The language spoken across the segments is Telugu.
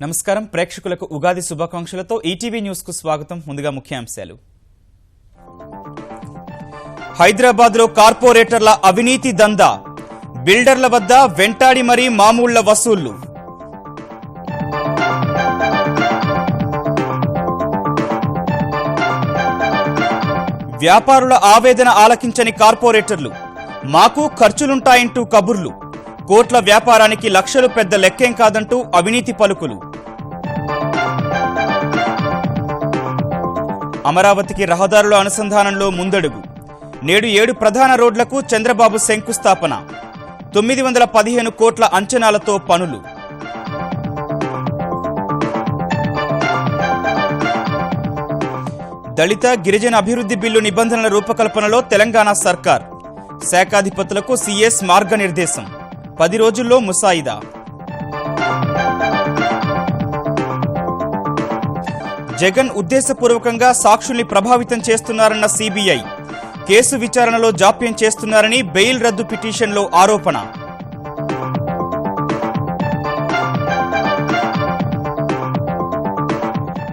నమస్కారం ప్రేక్షకులకు ఉగాది శుభాకాంక్షలతో ఈటీవీ న్యూస్ కు స్వాగతం. ముందుగా ముఖ్యాంశాలు. హైదరాబాద్ లో కార్పొరేటర్ల అవినీతి దందా, బిల్డర్ల వద్ద వెంటాడి మరీ మామూళ్ల వసూళ్లు. వ్యాపారుల ఆవేదన ఆలకించని కార్పొరేటర్లు, మాకు ఖర్చులుంటాయంటూ కబుర్లు, కోట్ల వ్యాపారానికి లక్షలు పెద్ద లెక్కేం కాదంటూ అవినీతి పలుకులు. అమరావతికి రహదారుల అనుసంధానంలో ముందడుగు, నేడు 7 ప్రధాన రోడ్లకు చంద్రబాబు శంకుస్థాపన, 915 కోట్ల అంచనాలతో పనులు. దళిత గిరిజన అభివృద్ధి బిల్లు నిబంధనల రూపకల్పనలో తెలంగాణ సర్కార్, శాఖాధిపతులకు సీఎస్ మార్గనిర్దేశం, 10 రోజుల్లో ముసాయిదా. జగన్ ఉద్దేశపూర్వకంగా సాక్షుల్ని ప్రభావితం చేస్తున్నారన్న సీబీఐ, కేసు విచారణలో జాప్యం చేస్తున్నారని బెయిల్ రద్దు పిటిషన్లో ఆరోపణ.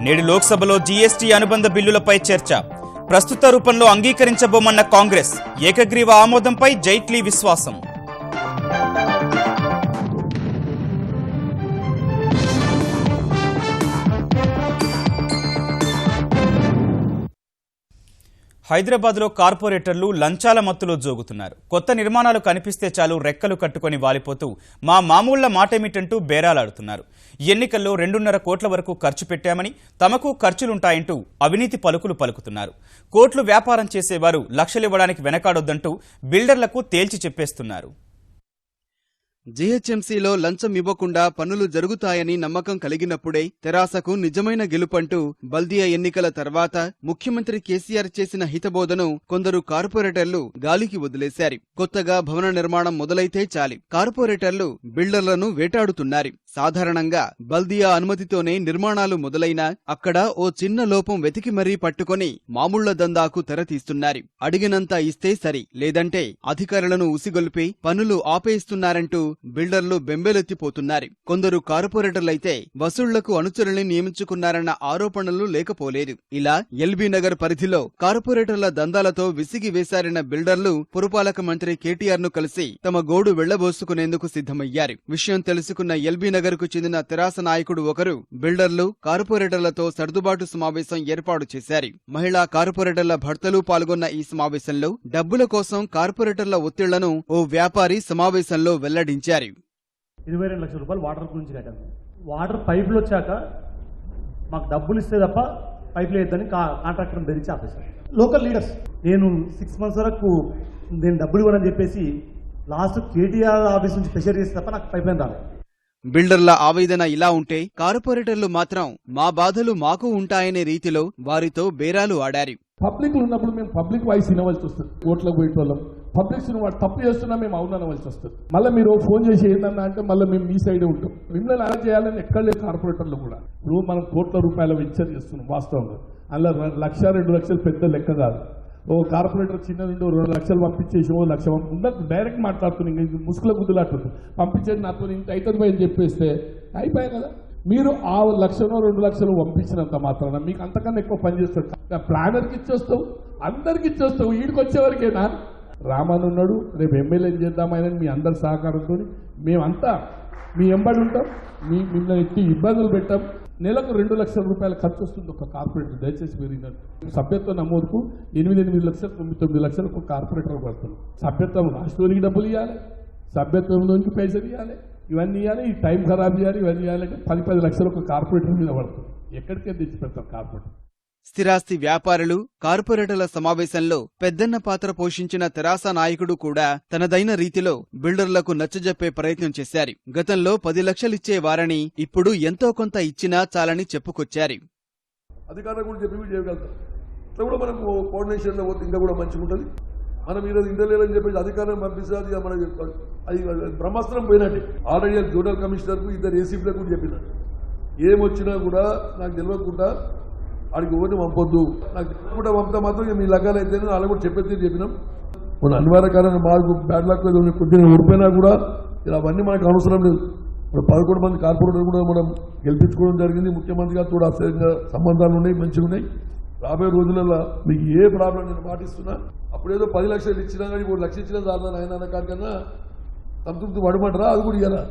నేడు లోక్సభలో జీఎస్టీ అనుబంధ బిల్లులపై చర్చ, ప్రస్తుత రూపంలో అంగీకరించబోమన్న కాంగ్రెస్, ఏకగ్రీవ ఆమోదంపై జైట్లీ విశ్వాసం. హైదరాబాద్ లో కార్పొరేటర్లు లంచాల మత్తులో జోగుతున్నారు. కొత్త నిర్మాణాలు కనిపిస్తే చాలు రెక్కలు కట్టుకొని వాలిపోతూ మా మామూళ్ల మాటేమిటంటూ బేరాలాడుతున్నారు. ఎన్నికల్లో 2.5 కోట్ల వరకు ఖర్చు పెట్టామని, తమకు ఖర్చులుంటాయంటూ అవినీతి పలుకులు పలుకుతున్నారు. కోట్లు వ్యాపారం చేసేవారు లక్షలివ్వడానికి వెనకాడొద్దంటూ బిల్డర్లకు తేల్చి చెప్పేస్తున్నారు. జీహెచ్ఎంసీలో లంచం ఇవ్వకుండా పనులు జరుగుతాయని నమ్మకం కలిగినప్పుడే తెరాసకు నిజమైన గెలుపంటూ బల్దియా ఎన్నికల తర్వాత ముఖ్యమంత్రి కేసీఆర్ చేసిన హితబోధను కొందరు కార్పొరేటర్లు గాలికి వదిలేశారు. కొత్తగా భవన నిర్మాణం మొదలైతే చాలి కార్పొరేటర్లు బిల్డర్లను వేటాడుతున్నారు. సాధారణంగా బల్దియా అనుమతితోనే నిర్మాణాలు మొదలైనా అక్కడ ఓ చిన్న లోపం వెతికి మరీ పట్టుకొని మామూళ్ల దందాకు తెరతీస్తున్నారు. అడిగినంత ఇస్తే సరి, లేదంటే అధికారులను ఉసిగొల్పి పనులు ఆపేస్తున్నారంటూ బిల్డర్లు బెంబేలెత్తిపోతున్నారు. కొందరు కార్పొరేటర్లైతే వసూళ్లకు అనుచరుల్ని నియమించుకున్నారన్న ఆరోపణలు లేకపోలేదు. ఇలా ఎల్బీ నగర్ పరిధిలో కార్పొరేటర్ల దందాలతో విసిగి వేశారిన బిల్డర్లు పురపాలక మంత్రి కేటీఆర్ ను కలిసి తమ గోడు వెళ్లబోసుకునేందుకు సిద్ధమయ్యారు. విషయం తెలుసుకున్న ఎల్బీ నగర్ కు చెందిన తెరాస నాయకుడు ఒకరు బిల్డర్లు కార్పొరేటర్లతో సర్దుబాటు సమావేశం ఏర్పాటు చేశారు. మహిళా కార్పొరేటర్ల భర్తలు పాల్గొన్న ఈ సమావేశంలో డబ్బుల కోసం కార్పొరేటర్ల ఒత్తిళ్లను ఓ వ్యాపారి సమావేశంలో వెల్లడించారు. 22 లక్షల రూపాయలు వాటర్ గురించి కట్టాను. వాటర్ పైపులు వచ్చాక మాకు డబ్బులు ఇస్తే తప్ప పైపులు వేద్దని కాంట్రాక్టర్ బెదిరించి ఆపేశారు. లోకల్ లీడర్స్ నేను 6 మంత్స్ వరకు నేను డబ్బులు ఇవ్వనని చెప్పేసి లాస్ట్ కేటీఆర్ ఆఫీస్ నుంచి ప్రెషర్ చేస్తే తప్ప నాకు పైప్ లైన్ రాలేదు. బిల్డర్ల ఆవేదన ఇలా ఉంటే కార్పొరేటర్లు మాత్రం మా బాధలు మాకు ఉంటాయనే రీతిలో వారితో బేరాలు ఆడారు. పబ్లిక్ ఉన్నప్పుడు మేము పబ్లిక్ వాయిస్ వినవలసి వస్తుంది. ఓట్లకు పోయేటోళ్ళం పబ్లిక్ వాడు తప్పు చేస్తున్నా మేము అవునవలసి వస్తుంది. మళ్ళీ మీరు ఫోన్ చేసి ఏంటన్నా అంటే మళ్ళీ మేము మీ సైడే ఉంటాం. మిమ్మల్ని అలా చేయాలని ఎక్కడ లేదు కార్పొరేటర్లు కూడా. ఇప్పుడు మనం కోట్ల రూపాయల వెంచర్ చేస్తున్నాం. వాస్తవంగా అందులో 1-2 లక్షలు పెద్ద లెక్క కాదు. ఓ కార్పొరేటర్ చిన్న నుండి 2 లక్షలు పంపించేసి 1 లక్ష ఉండదు. డైరెక్ట్ మాట్లాడుతున్నాం, ముసుగుల గుద్దులాట్టుంది. పంపించేది నాతో ఇంత అవుతుంది అని చెప్పేస్తే అయిపోయాయి కదా. మీరు ఆ 1 లక్షనో 2 లక్షలు పంపించినంత మాత్రాన మీకు అంతకన్నా ఎక్కువ పని చేస్తాడు. ప్లానర్కి ఇచ్చేస్తావు, అందరికి ఇచ్చేస్తావు. వీడికి వచ్చేవరకేనా రామాన్ ఉన్నాడు, రేపు ఎమ్మెల్యే చేద్దామని మీ అందరి సహకారంతో మేమంతా మీ ఎంబడి ఉంటాం. మిమ్మల్ని ఎట్టి ఇబ్బందులు పెట్టాం. నెలకు 2 లక్షల రూపాయలు ఖర్చు వస్తుంది ఒక కార్పొరేటర్. దయచేసి పెరిగినట్టు సభ్యత్వ నమోదుకు 8 లక్షలు 9 లక్షలు ఒక కార్పొరేటర్ పడుతుంది. సభ్యత్వం రాష్ట్రానికి డబ్బులు ఇవ్వాలి, సభ్యత్వంలోనికి పైసలు ఇవ్వాలి, ఇవన్నీ ఇవ్వాలి, ఈ టైం ఖరాబ్ చేయాలి, ఇవన్నీ ఇవ్వాలంటే 10 లక్షలు ఒక కార్పొరేటర్ మీద పడుతుంది. ఎక్కడికే తెచ్చి పెడతారు కార్పొరేటర్. స్థిరాస్తి వ్యాపారులు కార్పొరేటర్ల సమావేశంలో పెద్దన్న పాత్ర పోషించిన తెరాస నాయకుడు కూడా తనదైన రీతిలో బిల్డర్లకు నచ్చజెప్పే ప్రయత్నం చేశారు. గతంలో 10 లక్షలిచ్చే వారని ఇప్పుడు ఎంతో కొంత ఇచ్చినా చాలని చెప్పుకొచ్చారు. అధికారులు కూడా చెప్పి చేయగలుగుతాం. ఇట్లా కూడా మనకు కోఆర్డినేషన్లో పోతే ఇంకా కూడా మంచిగా ఉంటుంది. మనం ఈరోజు ఇంటర్లేదని చెప్పేసి అధికారం పంపిస్తే అది మనకి అది బ్రహ్మాస్త్రం పోయినట్టే. ఆల్రెడీ జోనల్ కమిషనర్కు 2 ఏసీపీలకు కూడా చెప్పినాడు, ఏమొచ్చినా కూడా నాకు తెలియకుండా ఆడికి ఎవరిని పంపొద్దు, నాకు కూడా పంపితే మాత్రం మీ లగ్గాలు అయితే అలా కూడా చెప్పినాం. మన అనివార్య కారణంగా మాకు బ్యాడ్ లక్ కొద్దిగా ఊడిపోయినా కూడా ఇలా అవన్నీ మనకు అవసరం లేదు. ఇప్పుడు 11 మంది కార్పొరేటర్ కూడా మనం గెలిపించుకోవడం జరిగింది. ముఖ్యమంత్రి గారితో కూడా అసహ్యంగా సంబంధాలు ఉన్నాయి, మంచిగా ఉన్నాయి. రాబోయే రోజులలో మీకు ఏ ప్రాబ్లం నేను పాటిస్తున్నా. అప్పుడేదో 10 లక్షలు ఇచ్చినా కానీ 1 లక్ష ఇచ్చినా చాలని ఆయన అన్న కాడికన్నా సంతృప్తి పడమంటారా? అది కూడా ఇవ్వాలా?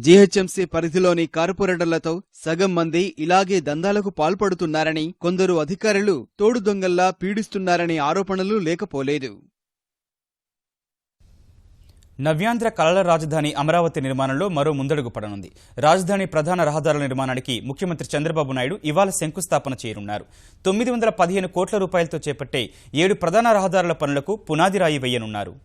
జీహెచ్ఎంసీ పరిధిలోని కార్పొరేటర్లతో సగం మంది ఇలాగే దందాలకు పాల్పడుతున్నారని, కొందరు అధికారులు తోడు దొంగల్లా పీడిస్తున్నారని ఆరోపణలు లేకపోలేదు. నవ్యాంధ్ర కళల రాజధాని అమరావతి నిర్మాణంలో మరో ముందడుగు పడనుంది. రాజధాని ప్రధాన రహదారుల నిర్మాణానికి ముఖ్యమంత్రి చంద్రబాబు నాయుడు ఇవాళ శంకుస్థాపన చేయనున్నారు. 915 కోట్ల రూపాయలతో చేపట్టే 7 ప్రధాన రహదారుల పనులకు పునాది రాయి వేయనున్నారు.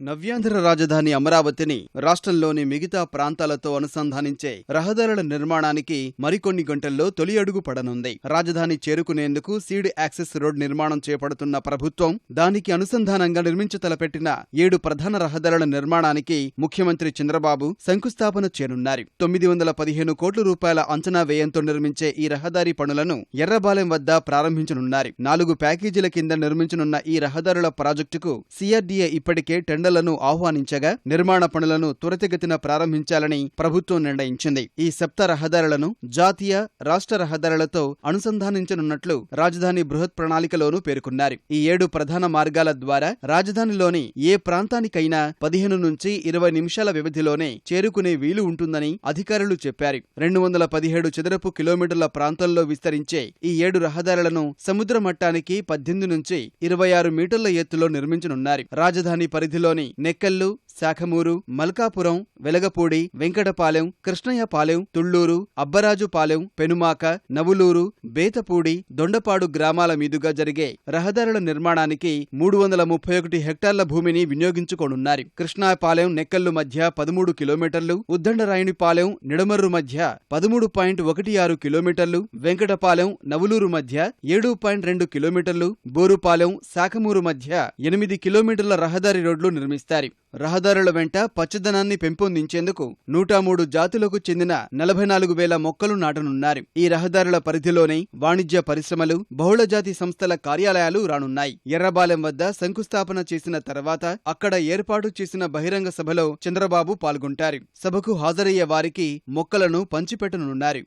నవ్యాంధ్ర రాజధాని అమరావతిని రాష్ట్రంలోని మిగతా ప్రాంతాలతో అనుసంధానించే రహదారుల నిర్మాణానికి మరికొన్ని గంటల్లో తొలి అడుగు పడనుంది. రాజధాని చేరుకునేందుకు సీడ్ యాక్సెస్ రోడ్ నిర్మాణం చేపడుతున్న ప్రభుత్వం దానికి అనుసంధానంగా నిర్మించతలపెట్టిన 7 ప్రధాన రహదారుల నిర్మాణానికి ముఖ్యమంత్రి చంద్రబాబు శంకుస్థాపన చేయనున్నారు. 915 కోట్ల రూపాయల అంచనా వ్యయంతో నిర్మించే ఈ రహదారి పనులను ఎర్రబాలెం వద్ద ప్రారంభించనున్నారు. 4 ప్యాకేజీల కింద నిర్మించనున్న ఈ రహదారుల ప్రాజెక్టుకు సిఆర్డీఏ ఇప్పటికే టెండర్లను ఆహ్వానించగా నిర్మాణ పనులను త్వరితగతిన ప్రారంభించాలని ప్రభుత్వం నిర్ణయించింది. ఈ సప్త రహదారులను జాతీయ, రాష్ట్ర రహదారులతో అనుసంధానించనున్నట్లు రాజధాని బృహత్ ప్రణాళికలోనూ పేర్కొన్నారు. ఈ 7 ప్రధాన మార్గాల ద్వారా రాజధానిలోని ఏ ప్రాంతానికైనా 15 నుంచి 20 నిమిషాల వ్యవధిలోనే చేరుకునే వీలు ఉంటుందని అధికారులు చెప్పారు. 217 చదరపు కిలోమీటర్ల ప్రాంతంలో విస్తరించే ఈ 7 రహదారులను సముద్ర మట్టానికి 18 నుంచి 26 మీటర్ల ఎత్తులో నిర్మించనున్నారు. రాజధాని పరిధిలోని నెక్కల్లు, శాఖమూరు, మల్కాపురం, వెలగపూడి, వెంకటపాలెం, కృష్ణయ్యపాలెం, తుళ్లూరు, అబ్బరాజుపాలెం, పెనుమాక, నవులూరు, బేతపూడి, దొండపాడు గ్రామాల మీదుగా జరిగే రహదారుల నిర్మాణానికి 331 హెక్టార్ల భూమిని వినియోగించుకోనున్నారు. కృష్ణాపాలెం, నెక్కల్లు మధ్య 13 కిలోమీటర్లు, ఉద్దండరాయునిపాలెం, నిడమర్రు మధ్య 13.16 కిలోమీటర్లు, వెంకటపాలెం, నవులూరు మధ్య 7.2 కిలోమీటర్లు, బోరుపాలెం, శాఖమూరు మధ్య 8 కిలోమీటర్ల రహదారి రోడ్లు నిర్మిస్తారు. రహదారుల వెంట పచ్చదనాన్ని పెంపొందించేందుకు 103 జాతులకు చెందిన 44,000 మొక్కలు నాటనున్నారు. ఈ రహదారుల పరిధిలోనే వాణిజ్య పరిశ్రమలు, బహుళజాతి సంస్థల కార్యాలయాలు రానున్నాయి. ఎర్రబాలెం వద్ద శంకుస్థాపన చేసిన తర్వాత అక్కడ ఏర్పాటు చేసిన బహిరంగ సభలో చంద్రబాబు పాల్గొంటారు. సభకు హాజరయ్యే వారికి మొక్కలను పంచిపెట్టనున్నారు.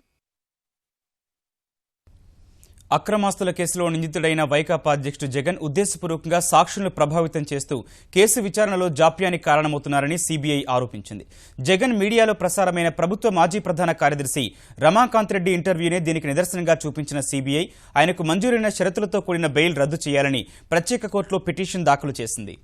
అక్రమాస్తుల కేసులో నిందితుడైన వైకాపా అధ్యక్షుడు జగన్ ఉద్దేశపూర్వకంగా సాక్షులను ప్రభావితం చేస్తూ కేసు విచారణలో జాప్యానికి కారణమవుతున్నారని సీబీఐ ఆరోపించింది. జగన్ మీడియాలో ప్రసారమైన ప్రభుత్వ మాజీ ప్రధాన కార్యదర్శి రమాకాంత్ రెడ్డి ఇంటర్వ్యూనే దీనికి నిదర్శనంగా చూపించిన సీబీఐ ఆయనకు మంజూరైన షరతులతో కూడిన బెయిల్ రద్దు చేయాలని ప్రత్యేక కోర్టులో పిటిషన్ దాఖలు చేసింది.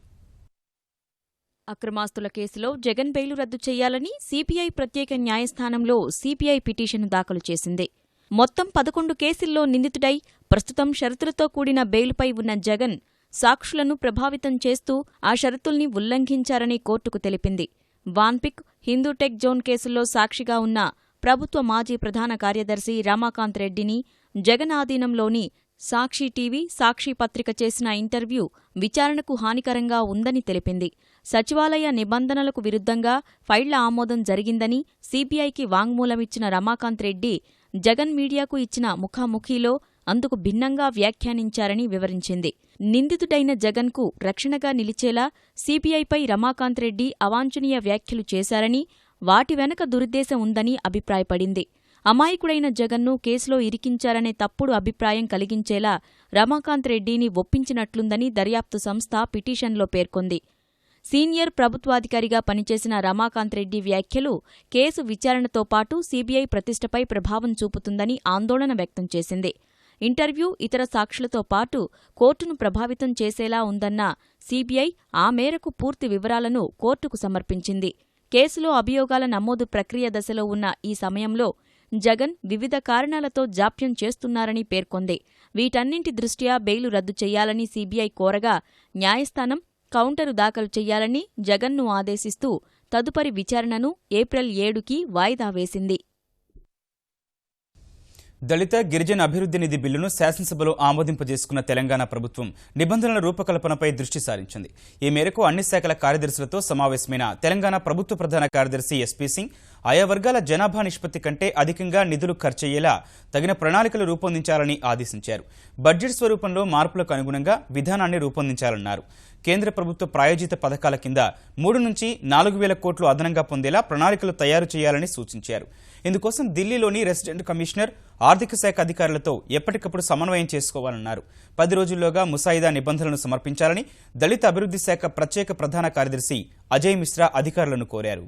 అక్రమాస్తుల కేసులో జగన్ బెయిలు రద్దు చేయాలని సీబీఐ ప్రత్యేక న్యాయస్థానంలో సీబీఐ పిటిషన్ దాఖలు చేసింది. మొత్తం 11 కేసుల్లో నిందితుడై ప్రస్తుతం షరతులతో కూడిన బెయిలుపై ఉన్న జగన్ సాక్షులను ప్రభావితం చేస్తూ ఆ షరతుల్ని ఉల్లంఘించారని కోర్టుకు తెలిపింది. వాన్పిక్, హిందూటెక్ జోన్ కేసుల్లో సాక్షిగా ఉన్న ప్రభుత్వ మాజీ ప్రధాన కార్యదర్శి రమాకాంత్ రెడ్డిని జగన్ ఆధీనంలోని సాక్షి టీవీ, సాక్షి పత్రిక చేసిన ఇంటర్వ్యూ విచారణకు హానికరంగా ఉందని తెలిపింది. సచివాలయ నిబంధనలకు విరుద్ధంగా ఫైళ్ల ఆమోదం జరిగిందని సీబీఐకి వాంగ్మూలమిచ్చిన రమాకాంత్ రెడ్డి జగన్ మీడియాకు ఇచ్చిన ముఖాముఖీలో అందుకు భిన్నంగా వ్యాఖ్యానించారని వివరించింది. నిందితుడైన జగన్కు రక్షణగా నిలిచేలా సీబీఐపై రమాకాంత్ రెడ్డి అవాంఛనీయ వ్యాఖ్యలు చేశారని, వాటి వెనక దురుద్దేశం ఉందని అభిప్రాయపడింది. అమాయకుడైన జగన్ను కేసులో ఇరికించారనే తప్పుడు అభిప్రాయం కలిగించేలా రమాకాంత్ రెడ్డిని ఒప్పించినట్లుందని దర్యాప్తు సంస్థ పిటిషన్లో పేర్కొంది. సీనియర్ ప్రభుత్వాధికారిగా పనిచేసిన రమాకాంత్ రెడ్డి వ్యాఖ్యలు కేసు విచారణతో పాటు సీబీఐ ప్రతిష్టపై ప్రభావం చూపుతుందని ఆందోళన వ్యక్తం చేసింది. ఇంటర్వ్యూ, ఇతర సాక్షులతో పాటు కోర్టును ప్రభావితం చేసేలా ఉందన్న సీబీఐ ఆ మేరకు పూర్తి వివరాలను కోర్టుకు సమర్పించింది. కేసులో అభియోగాల నమోదు ప్రక్రియ దశలో ఉన్న ఈ సమయంలో జగన్ వివిధ కారణాలతో జాప్యం చేస్తున్నారని పేర్కొంది. వీటన్నింటి దృష్ట్యా బెయిలు రద్దు చేయాలని సీబీఐ కోరగా న్యాయస్థానం కౌంటరు దాఖలు చెయ్యాలని జగన్ను ఆదేశిస్తూ తదుపరి విచారణను ఏప్రిల్ 7కి వాయిదా వేసింది. దళిత, గిరిజన అభివృద్ధి నిధి బిల్లును శాసనసభలో ఆమోదింపజేసుకున్న తెలంగాణ ప్రభుత్వం నిబంధనల రూపకల్పనపై దృష్టి సారించింది. ఈ మేరకు అన్ని శాఖల కార్యదర్శులతో సమావేశమైన తెలంగాణ ప్రభుత్వ ప్రధాన కార్యదర్శి ఎస్పీ సింగ్ ఆయా వర్గాల జనాభా నిష్పత్తి కంటే అధికంగా నిధులు ఖర్చయ్యేలా తగిన ప్రణాళికలు రూపొందించాలని ఆదేశించారు. బడ్జెట్ స్వరూపంలో మార్పులకు అనుగుణంగా విధానాన్ని రూపొందించాలన్నారు. కేంద్ర ప్రభుత్వ ప్రాయోజిత పథకాల కింద 3 నుంచి 4,000 కోట్లు అదనంగా పొందేలా ప్రణాళికలు తయారు చేయాలని సూచించారు. ఇందుకోసం ఢిల్లీలోని రెసిడెంట్ కమిషనర్, ఆర్థిక శాఖ అధికారులతో ఎప్పటికప్పుడు సమన్వయం చేసుకోవాలన్నారు. 10 రోజుల్లోగా ముసాయిదా నిబంధనలను సమర్పించాలని దళిత అభివృద్ధి శాఖ ప్రత్యేక ప్రధాన కార్యదర్శి అజయ్ మిశ్రా అధికారులను కోరారు.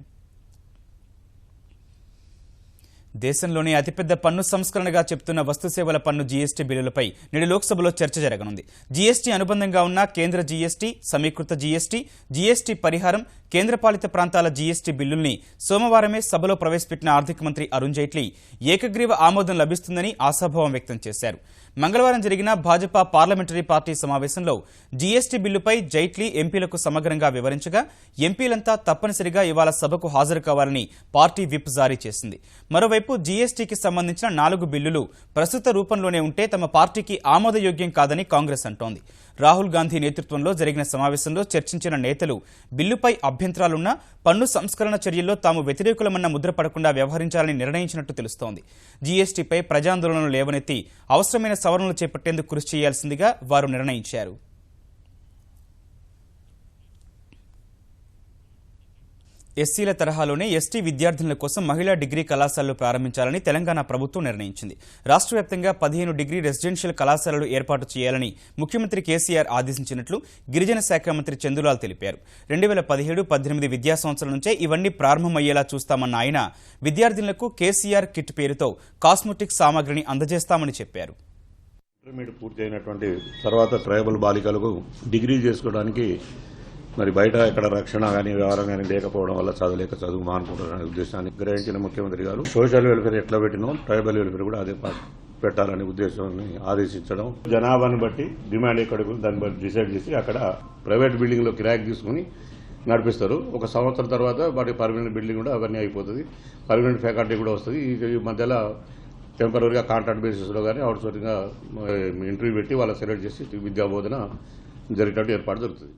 దేశంలోనే అతిపెద్ద పన్ను సంస్కరణగా చెప్తున్న వస్తుసేవల పన్ను జీఎస్టీ బిల్లులపై నేడు లోక్సభలో చర్చ జరగనుంది. జీఎస్టీ అనుబంధంగా ఉన్న కేంద్ర జీఎస్టీ, సమీకృత జీఎస్టీ, జీఎస్టీ పరిహారం, కేంద్రపాలిత ప్రాంతాల జీఎస్టీ బిల్లుల్ని సోమవారమే సభలో ప్రవేశపెట్టిన ఆర్థిక మంత్రి అరుణ్ జైట్లీ ఏకగ్రీవ ఆమోదం లభిస్తుందని ఆశాభావం వ్యక్తం చేశారు. మంగళవారం జరిగిన భాజపా పార్లమెంటరీ పార్టీ సమావేశంలో జీఎస్టీ బిల్లుపై జైట్లీ ఎంపీలకు సమగ్రంగా వివరించగా ఎంపీలంతా తప్పనిసరిగా ఇవాళ సభకు హాజరు కావాలని పార్టీ విప్ జారీ చేసింది. మరోవైపు జీఎస్టీకి సంబంధించిన 4 బిల్లులు ప్రస్తుత రూపంలోనే ఉంటే తమ పార్టీకి ఆమోదయోగ్యం కాదని కాంగ్రెస్ అంటోంది. రాహుల్ గాంధీ నేతృత్వంలో జరిగిన సమావేశంలో చర్చించిన నేతలు బిల్లుపై అభ్యంతరాలున్నా పన్ను సంస్కరణ చర్యల్లో తాము వ్యతిరేకులమన్న ముద్ర పడకుండా వ్యవహరించాలని నిర్ణయించినట్టు తెలుస్తోంది. జీఎస్టీపై ప్రజాందోళనలు లేవనెత్తి అవసరమైన సవరణలు చేపట్టేందుకు కృషి చేయాల్సిందిగా వారు నిర్ణయించారు. ఎస్సీల తరహాలోనే ఎస్టీ విద్యార్థినుల కోసం మహిళా డిగ్రీ కళాశాలలు ప్రారంభించాలని తెలంగాణ ప్రభుత్వం నిర్ణయించింది. రాష్ట్ర వ్యాప్తంగా 15 డిగ్రీ రెసిడెన్షియల్ కళాశాలలు ఏర్పాటు చేయాలని ముఖ్యమంత్రి కేసీఆర్ ఆదేశించినట్లు గిరిజన శాఖ మంత్రి చందులాల్ తెలిపారు. 2017-18 విద్యా సంవత్సరం నుంచే ఇవన్నీ ప్రారంభమయ్యేలా చూస్తామన్న ఆయన విద్యార్థినులకు కేసీఆర్ కిట్ పేరుతో కాస్మెటిక్ సామాగ్రిని అందజేస్తామని చెప్పారు. ఇంటర్మీడియట్ పూర్తి అయినటువంటి తర్వాత ట్రైబల్ బాలికలకు డిగ్రీ చేసుకోవడానికి మరి బయట ఎక్కడ రక్షణ కానీ వ్యవహారం కానీ లేకపోవడం వల్ల చదువు మానుకుంటారనే ఉద్దేశాన్ని గ్రహించిన ముఖ్యమంత్రి గారు సోషల్ వెల్ఫేర్ ఎట్లా పెట్టినో ట్రైబల్ వెల్ఫేర్ కూడా అదే పెట్టాలనే ఉద్దేశాన్ని ఆదేశించడం, జనాభాను బట్టి డిమాండ్ ఎక్కడికి దాన్ని బట్టి డిసైడ్ చేసి అక్కడ ప్రైవేట్ బిల్డింగ్ లో కిరాయికి తీసుకుని నడిపిస్తారు. 1 సంవత్సరం తర్వాత వాటి పర్మనెంట్ బిల్డింగ్ కూడా అవన్నీ అయిపోతుంది, పర్మనెంట్ ఫ్యాకల్టీ కూడా వస్తుంది. ఈ మధ్యలో టెంపరీగా కాంట్రాక్ట్ బేసిస్ లో కానీ అవుట్ సోర్సింగ్ గా ఇంటర్వ్యూ పెట్టి వాళ్ళ సెలెక్ట్ చేసి విద్యా బోధన జరిగేటట్టు ఏర్పాటు జరుగుతుంది.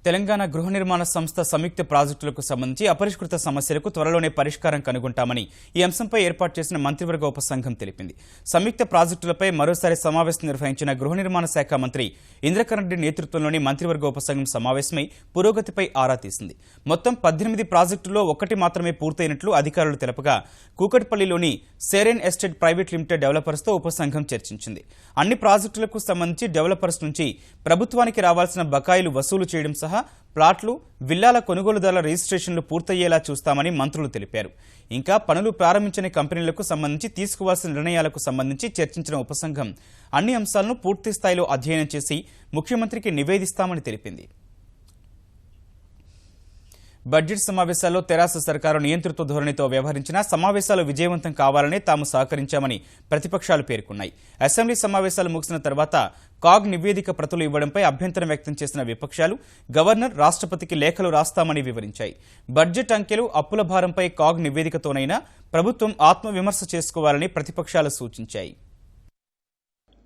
తెలంగాణ గృహ నిర్మాణ సంస్థ సంయుక్త ప్రాజెక్టులకు సంబంధించి అపరిష్కృత సమస్యలకు త్వరలోనే పరిష్కారం కనుగొంటామని ఈ అంశంపై ఏర్పాటు చేసిన మంత్రివర్గ ఉపసంఘం తెలిపింది. సంయుక్త ప్రాజెక్టులపై మరోసారి సమావేశం నిర్వహించిన గృహ నిర్మాణ శాఖ మంత్రి ఇంద్రకరణ్ రెడ్డి నేతృత్వంలోని మంత్రివర్గ ఉపసంఘం సమావేశమై పురోగతిపై ఆరా తీసింది. మొత్తం 18 ప్రాజెక్టుల్లో 1 మాత్రమే పూర్తయినట్లు అధికారులు తెలపగా కూకట్పల్లిలోని సెరెన్ ఎస్టేట్ ప్రైవేట్ లిమిటెడ్ డెవలపర్స్తో ఉపసంఘం చర్చించింది. అన్ని ప్రాజెక్టులకు సంబంధించి డెవలపర్స్ నుంచి ప్రభుత్వానికి రావాల్సిన బకాయిలు వసూలు చేయడం సహా ప్లాట్లు, విల్లాల కొనుగోలుదారుల రిజిస్ట్రేషన్లు పూర్తయ్యేలా చూస్తామని మంత్రులు తెలిపారు. ఇంకా పనులు ప్రారంభించని కంపెనీలకు సంబంధించి తీసుకోవాల్సిన నిర్ణయాలకు సంబంధించి చర్చించిన ఉపసంఘం అన్ని అంశాలను పూర్తి స్థాయిలో అధ్యయనం చేసి ముఖ్యమంత్రికి నివేదిస్తామని తెలిపింది. బడ్జెట్ సమావేశాల్లో తెరాస సర్కారు నియంతృత్వ ధోరణితో వ్యవహరించినా సమావేశాలు విజయవంతం కావాలని తాము సహకరించామని ప్రతిపక్షాలు పేర్కొన్నాయి. అసెంబ్లీ సమావేశాలు ముగిసిన తర్వాత కాగ్ నివేదిక ప్రతులు ఇవ్వడంపై అభ్యంతరం వ్యక్తం చేసిన విపక్షాలు గవర్నర్, రాష్ట్రపతికి లేఖలు రాస్తామని వివరించాయి. బడ్జెట్ అంకెలు, అప్పుల భారంపై కాగ్ నివేదికతోనైనా ప్రభుత్వం ఆత్మవిమర్శ చేసుకోవాలని ప్రతిపక్షాలు సూచించాయి.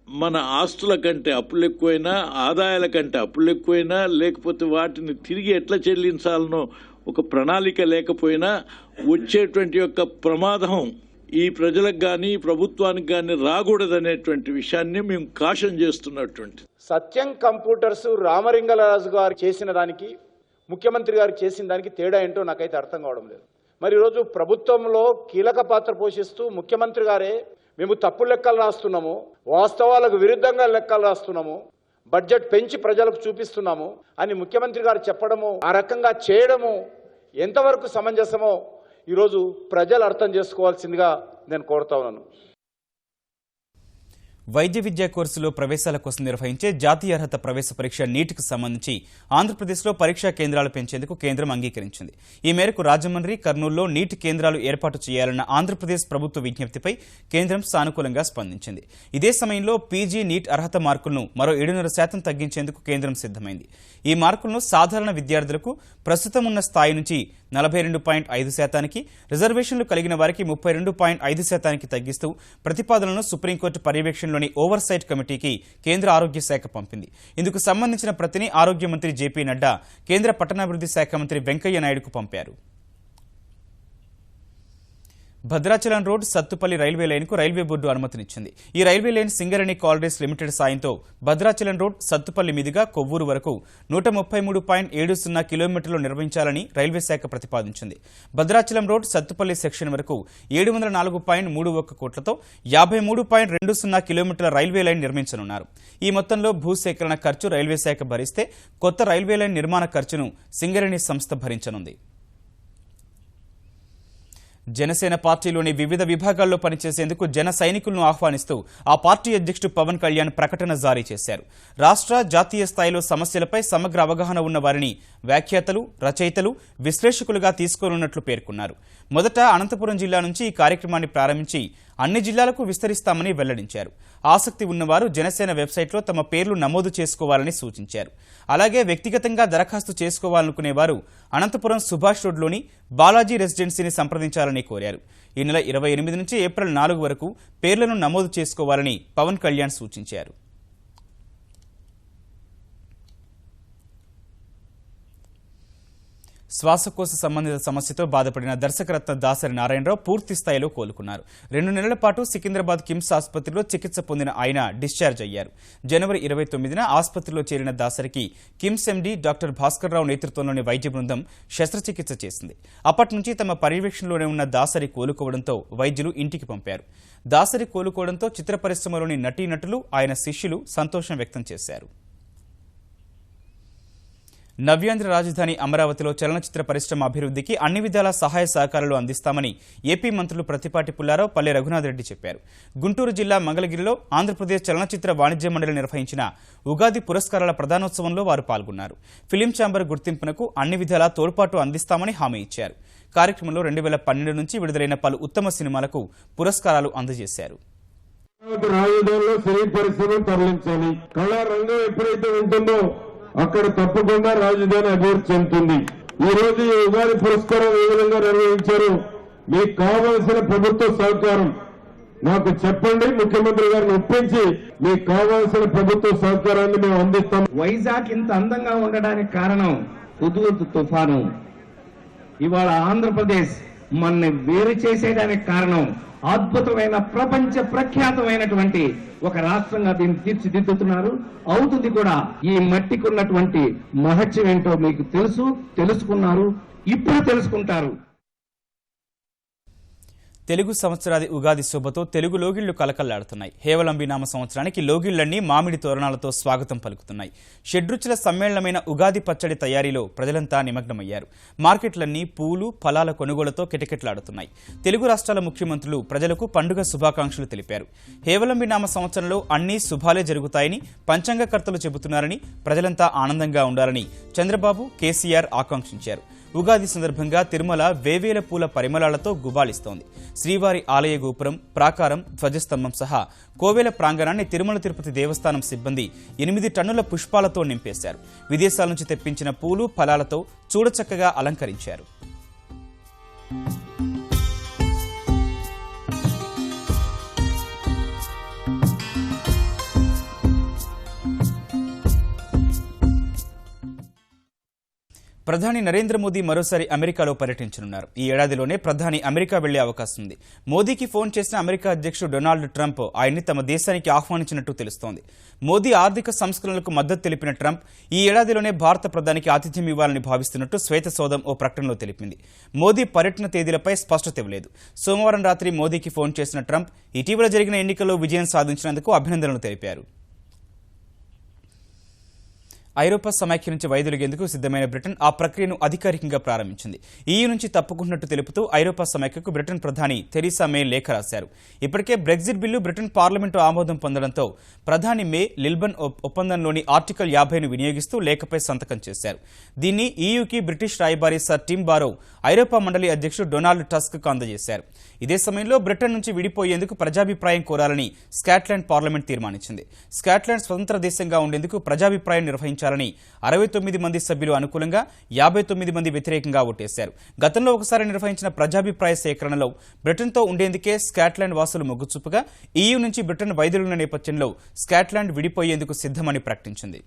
మన ఆస్తుల కంటే అప్పులు ఎక్కువైనా, ఆదాయాల కంటే అప్పులు ఎక్కువైనా, లేకపోతే వాటిని తిరిగి ఎట్లా చెల్లించాలనో ఒక ప్రణాళిక లేకపోయినా వచ్చేటువంటి యొక్క ప్రమాదం ఈ ప్రజలకు కానీ ప్రభుత్వానికి కానీ రాకూడదనేటువంటి విషయాన్ని మేము కాషన్ చేస్తున్నటువంటి. సత్యం కంప్యూటర్స్ రామలింగరాజు గారు చేసిన దానికి, ముఖ్యమంత్రి గారు చేసిన దానికి తేడా ఏంటో నాకైతే అర్థం కావడం లేదు. మరి ఈరోజు ప్రభుత్వంలో కీలక పాత్ర పోషిస్తూ ముఖ్యమంత్రి గారే మేము తప్పు లెక్కలు రాస్తున్నాము, వాస్తవాలకు విరుద్ధంగా లెక్కలు రాస్తున్నాము, బడ్జెట్ పెంచి ప్రజలకు చూపిస్తున్నాము అని ముఖ్యమంత్రి గారు చెప్పడము, ఆ రకంగా చేయడము ఎంతవరకు సమంజసమో ఈరోజు ప్రజలు అర్థం చేసుకోవాల్సిందిగా నేను కోరుతా ఉన్నాను. వైద్య విద్యా కోర్సులో ప్రవేశాల కోసం నిర్వహించే జాతీయ అర్హత ప్రవేశ పరీక్ష నీట్కు సంబంధించి ఆంధ్రప్రదేశ్లో పరీక్షా కేంద్రాలు పెంచేందుకు కేంద్రం అంగీకరించింది. ఈ మేరకు రాజమండ్రి, కర్నూలులో నీట్ కేంద్రాలు ఏర్పాటు చేయాలన్న ఆంధ్రప్రదేశ్ ప్రభుత్వ విజ్ఞప్తిపై కేంద్రం సానుకూలంగా స్పందించింది. ఇదే సమయంలో పీజీ నీట్ అర్హత మార్కులను మరో 7.5% తగ్గించేందుకు కేంద్రం సిద్ధమైంది. ఈ మార్కులను సాధారణ విద్యార్థులకు ప్రస్తుతం ఉన్న స్థాయి నుంచి 42.5%కి, రిజర్వేషన్లు కలిగిన వారికి 32.5%కి తగ్గిస్తూ ప్రతిపాదనలను సుప్రీంకోర్టు పర్యవేక్షణలోని ఓవర్సైట్ కమిటీకి కేంద్ర ఆరోగ్య శాఖ పంపింది. ఇందుకు సంబంధించిన ప్రతిని ఆరోగ్య మంత్రి జేపీ నడ్డా కేంద్ర పట్టణాభివృద్ధి శాఖ మంత్రి వెంకయ్య నాయుడుకు పంపారు. భద్రాచలం రోడ్ సత్తుపల్లి రైల్వే లైన్కు రైల్వే బోర్డు అనుమతినిచ్చింది. ఈ railway line Singareni collieries limited సాయంతో భద్రాచలం రోడ్ సత్తుపల్లి మీదుగా కొవ్వూరు వరకు 133.70 కిలోమీటర్లు నిర్వహించాలని రైల్వే శాఖ ప్రతిపాదించింది. భద్రాచలం రోడ్ సత్తుపల్లి సెక్షన్ వరకు 704.31 కోట్లతో 53.20 కిలోమీటర్ల రైల్వే లైన్ నిర్మించనున్నారు. ఈ మొత్తంలో భూసేకరణ ఖర్చు రైల్వే శాఖ భరిస్తే కొత్త రైల్వే లైన్ నిర్మాణ ఖర్చును సింగరేణి సంస్థ భరించనుంది. జనసేన పార్టీలోని వివిధ విభాగాల్లో పనిచేసేందుకు జన సైనికులను ఆహ్వానిస్తూ ఆ పార్టీ అధ్యక్షుడు పవన్ కళ్యాణ్ ప్రకటన జారీ చేశారు. రాష్ట్ర, జాతీయ స్థాయిలో సమస్యలపై సమగ్ర అవగాహన ఉన్న వారిని వ్యాఖ్యాతలు, రచయితలు, విశ్లేషకులుగా తీసుకోనున్నట్లు పేర్కొన్నారు. మొదట అనంతపురం జిల్లా నుంచి ఈ కార్యక్రమాన్ని ప్రారంభించి అన్ని జిల్లాలకు విస్తరిస్తామని వెల్లడించారు. ఆసక్తి ఉన్నవారు జనసేన వెబ్సైట్లో తమ పేర్లు నమోదు చేసుకోవాలని సూచించారు. అలాగే వ్యక్తిగతంగా దరఖాస్తు చేసుకోవాలనుకునేవారు అనంతపురం సుభాష్ రోడ్లోని బాలాజీ రెసిడెన్సీని సంప్రదించాలని కోరారు. ఈ నెల 28 నుంచి ఏప్రిల్ 4 వరకు పేర్లను నమోదు చేసుకోవాలని పవన్ కళ్యాణ్ సూచించారు. శ్వాసకోశ సంబంధిత సమస్యతో బాధపడిన దర్శకరత్న దాసరి నారాయణరావు పూర్తి స్థాయిలో కోలుకున్నారు. 2 నెలల పాటు సికింద్రాబాద్ కిమ్స్ ఆసుపత్రిలో చికిత్స పొందిన ఆయన డిశ్చార్జ్ అయ్యారు. జనవరి 29న ఆసుపత్రిలో చేరిన దాసరికి కిమ్స్ ఎండీ డాక్టర్ భాస్కర్ రావు నేతృత్వంలోని వైద్య బృందం శస్త్రచికిత్స చేసింది. అప్పటి నుంచి తమ పర్యవేక్షణలోనే ఉన్న దాసరి కోలుకోవడంతో వైద్యులు ఇంటికి పంపారు. దాసరి కోలుకోవడంతో చిత్ర పరిశ్రమలోని నటీనటులు, ఆయన శిష్యులు సంతోషం వ్యక్తం చేశారు. నవ్యాంధ్ర రాజధాని అమరావతిలో చలనచిత్ర పరిశ్రమ అభివృద్ధికి అన్ని విధాల సహాయ సహకారాలు అందిస్తామని ఏపీ మంత్రులు ప్రత్తిపాటి పుల్లారావు, పల్లె రఘునాథ్ రెడ్డి చెప్పారు. గుంటూరు జిల్లా మంగళగిరిలో ఆంధ్రప్రదేశ్ చలనచిత్ర వాణిజ్య మండలి నిర్వహించిన ఉగాది పురస్కారాల ప్రదానోత్సవంలో వారు పాల్గొన్నారు. ఫిలిం ఛాంబర్ గుర్తింపునకు అన్ని విధాలా తోడ్పాటు అందిస్తామని హామీ ఇచ్చారు. కార్యక్రమంలో 2012 నుంచి విడుదలైన పలు ఉత్తమ సినిమాలకు పురస్కారాలు అందజేశారు. రాజధానిలో సినీ పరిశ్రమ తరలించాలి. కళారంగం ఎప్పుడైతే ఉంటుందో అక్కడ తప్పకుండా రాజధాని అభివృద్ధి చెందుతుంది. ఈ రోజు ఈ ఉగాది పురస్కారం ఏ విధంగా నిర్వహించారు, మీకు కావాల్సిన ప్రభుత్వ సహకారం నాకు చెప్పండి. ముఖ్యమంత్రి గారిని ఒప్పించి మీకు కావాల్సిన ప్రభుత్వ సహకారాన్ని మేము అందిస్తాం. వైజాగ్ ఇంత అందంగా ఉండడానికి కారణం హుదూద్ తుఫాను. ఇవాళ ఆంధ్రప్రదేశ్ మనని వేరు చేసేయడానికి కారణం అద్భుతమైన ప్రపంచ ప్రఖ్యాతమైనటువంటి ఒక రాష్ట్రంగా దీన్ని తీర్చిదిద్దుతున్నారు. అవుతుంది కూడా. ఈ మట్టికి ఉన్నటువంటి మహత్యం ఏంటో మీకు తెలుసుకున్నారు, ఇప్పుడు తెలుసుకుంటారు. తెలుగు సంవత్సరాది ఉగాది శోభతో తెలుగు లోగిళ్లు కలకల్లాడుతున్నాయి. హేవలంబి నామ సంవత్సరానికి లోగిళ్లన్నీ మామిడి తోరణాలతో స్వాగతం పలుకుతున్నాయి. షడ్రుచుల సమ్మేళనమైన ఉగాది పచ్చడి తయారీలో ప్రజలంతా నిమగ్నమయ్యారు. మార్కెట్లన్నీ పూలు, ఫలాల కొనుగోలుతో కిటకిటలాడుతున్నాయి. తెలుగు రాష్ట్రాల ముఖ్యమంత్రులు ప్రజలకు పండుగ శుభాకాంక్షలు తెలిపారు. హేవలంబి నామ సంవత్సరంలో అన్ని శుభాలే జరుగుతాయని పంచాంగకర్తలు చెబుతున్నారని, ప్రజలంతా ఆనందంగా ఉండాలని చంద్రబాబు, కేసీఆర్ ఆకాంక్షించారు. ఉగాది సందర్భంగా తిరుమల వేవేల పూల పరిమళాలతో గుబాళిస్తోంది. శ్రీవారి ఆలయ గోపురం, ప్రాకారం, ధ్వజస్తంభం సహా కోవెల ప్రాంగణాన్ని తిరుమల తిరుపతి దేవస్థానం సిబ్బంది 8 టన్నుల పుష్పాలతో నింపేశారు. విదేశాల నుంచి తెప్పించిన పూలు, ఫలాలతో చూడచక్కగా అలంకరించారు. ప్రధాని నరేంద్ర మోదీ మరోసారి అమెరికాలో పర్యటించనున్నారు. ఈ ఏడాదిలోనే ప్రధాని అమెరికా వెళ్లే అవకాశం ఉంది. మోదీకి ఫోన్ చేసిన అమెరికా అధ్యక్షుడు డొనాల్డ్ ట్రంప్ ఆయన్ని తమ దేశానికి ఆహ్వానించినట్టు తెలుస్తోంది. మోదీ ఆర్థిక సంస్కరణలకు మద్దతు తెలిపిన ట్రంప్ ఈ ఏడాదిలోనే భారత ప్రధానికి ఆతిథ్యం ఇవ్వాలని భావిస్తున్నట్టు శ్వేతసౌధం ఓ ప్రకటనలో తెలిపింది. మోదీ పర్యటన తేదీలపై స్పష్టత ఇవ్వలేదు. సోమవారం రాత్రి మోదీకి ఫోన్ చేసిన ట్రంప్ ఇటీవల జరిగిన ఎన్నికల్లో విజయం సాధించినందుకు అభినందనలు తెలిపారు. ఐరోపా సమాఖ్య నుంచి వైదొలిగేందుకు సిద్ధమైన బ్రిటన్ ఆ ప్రక్రియను అధికారికంగా ప్రారంభించింది. ఈయూ నుంచి తప్పుకుంటున్నట్టు తెలుపుతూ ఐరోపా సమాఖ్యకు బ్రిటన్ ప్రధాని థెరీసా మే లేఖ రాశారు. ఇప్పటికే బ్రెగ్జిట్ బిల్లు బ్రిటన్ పార్లమెంటు ఆమోదం పొందడంతో ప్రధాని మే లిల్బన్ ఒప్పందంలోని ఆర్టికల్ 50ను వినియోగిస్తూ లేఖపై సంతకం చేశారు. దీన్ని ఈయూకి బ్రిటిష్ రాయబారి సర్ టిమ్ బారో ఐరోపా మండలి అధ్యక్షుడు డొనాల్డ్ టస్క్ అందజేశారు. ఇదే సమయంలో బ్రిటన్ నుంచి విడిపోయేందుకు ప్రజాభిప్రాయం కోరాలని స్కాట్లాండ్ పార్లమెంట్ తీర్మానించింది. స్కాట్లాండ్ స్వతంత్ర దేశంగా ఉండేందుకు ప్రజాభిప్రాయం నిర్వహించాలని 69 మంది సభ్యులు అనుకూలంగా, 59 మంది వ్యతిరేకంగా ఓటేశారు. గతంలో ఒకసారి నిర్వహించిన ప్రజాభిప్రాయ సేకరణలో బ్రిటన్తో ఉండేందుకే స్కాట్లాండ్ వాసులు మొగ్గు చూపగా ఈయూ నుంచి బ్రిటన్ వైదొలిగిన నేపథ్యంలో స్కాట్లాండ్ విడిపోయేందుకు సిద్ధమని ప్రకటించింది.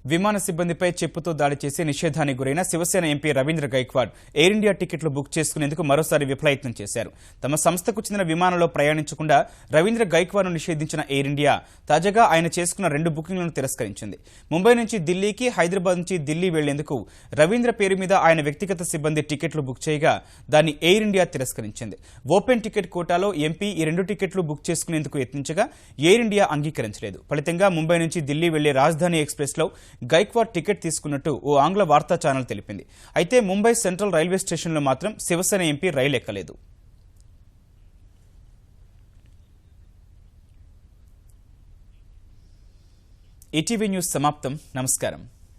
విమాన సిబ్బందిపై చెప్పుతో దాడి చేసి నిషేధానికి గురైన Shiv Sena MP Ravindra Gaikwad Air India టికెట్లు బుక్ చేసుకునేందుకు మరోసారి విఫలయత్నం చేశారు. తమ సంస్థకు చెందిన విమానంలో ప్రయాణించకుండా రవీంద్ర గైక్వాడ్ను నిషేధించిన ఎయిర్ ఇండియా తాజాగా ఆయన చేసుకున్న 2 బుకింగ్లను తిరస్కరించింది. ముంబై నుంచి ఢిల్లీకి, హైదరాబాద్ నుంచి ఢిల్లీ వెళ్లేందుకు రవీంద్ర పేరు మీద ఆయన వ్యక్తిగత సిబ్బంది టికెట్లు బుక్ చేయగా దాన్ని ఎయిర్ ఇండియా తిరస్కరించింది. ఓపెన్ టికెట్ కోటాలో ఎంపీ ఈ 2 టికెట్లు బుక్ చేసుకునేందుకు యత్నించగా ఎయిర్ ఇండియా అంగీకరించలేదు. ఫలితంగా ముంబై నుంచి ఢిల్లీ వెళ్లే రాజధాని ఎక్స్ప్రెస్లో గైక్వాడ్ టికెట్ తీసుకున్నట్టు ఓ ఆంగ్ల వార్తా ఛానల్ తెలిపింది. అయితే ముంబై సెంట్రల్ రైల్వే స్టేషన్లో మాత్రం శివసేన ఎంపీ రైలు ఎక్కలేదు. ఈటీవీ న్యూస్ సమాప్తం. నమస్కారం.